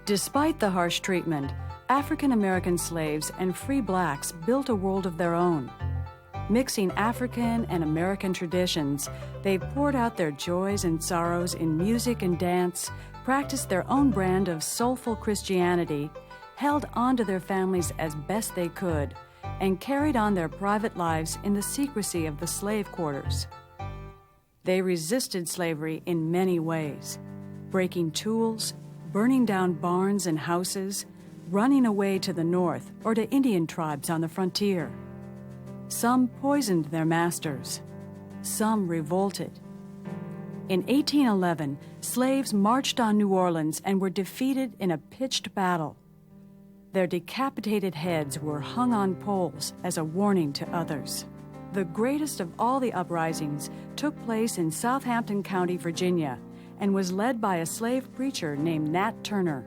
Despite the harsh treatment, African American slaves and free blacks built a world of their own. Mixing African and American traditions, they poured out their joys and sorrows in music and dance, practiced their own brand of soulful Christianity, held on to their families as best they could, and carried on their private lives in the secrecy of the slave quarters. They resisted slavery in many ways, breaking tools, burning down barns and houses, running away to the north or to Indian tribes on the frontier. Some poisoned their masters. Some revolted. In 1811, slaves marched on New Orleans and were defeated in a pitched battle. Their decapitated heads were hung on poles as a warning to others. The greatest of all the uprisings took place in Southampton County, Virginia, and was led by a slave preacher named Nat Turner.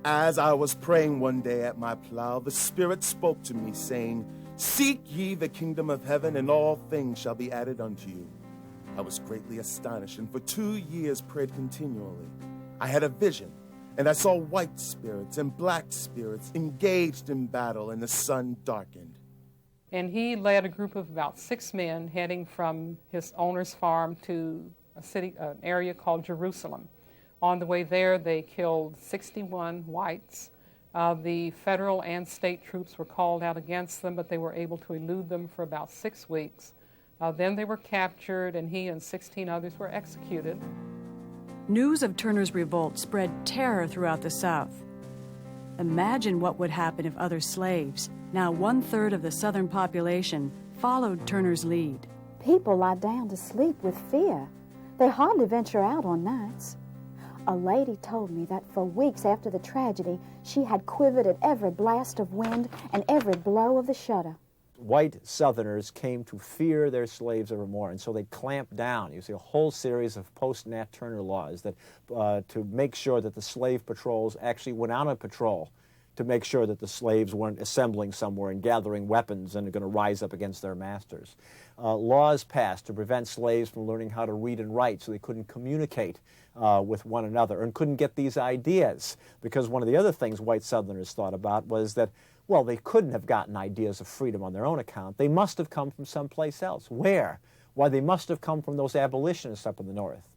As I was praying one day at my plow, the Spirit spoke to me, saying, "Seek ye the kingdom of heaven, and all things shall be added unto you." I was greatly astonished, and for 2 years prayed continually. I had a vision, and I saw white spirits and black spirits engaged in battle, and the sun darkened. And he led a group of about 6 men heading from his owner's farm to an area called Jerusalem. On the way there, they killed 61 whites. The federal and state troops were called out against them, but they were able to elude them for about 6 weeks. Then they were captured, and he and 16 others were executed. News of Turner's revolt spread terror throughout the South. Imagine what would happen if other slaves, now 1/3 of the Southern population, followed Turner's lead. People lie down to sleep with fear. They hardly venture out on nights. A lady told me that for weeks after the tragedy, she had quivered at every blast of wind and every blow of the shutter. White Southerners came to fear their slaves ever more, and so they clamped down. You see a whole series of post-Nat Turner laws that to make sure that the slave patrols actually went out on patrol to make sure that the slaves weren't assembling somewhere and gathering weapons and are going to rise up against their masters. Laws passed to prevent slaves from learning how to read and write so they couldn't communicate with one another and couldn't get these ideas, because one of the other things white Southerners thought about was that, well, they couldn't have gotten ideas of freedom on their own account. They must have come from someplace else. Where? Why, they must have come from those abolitionists up in the North.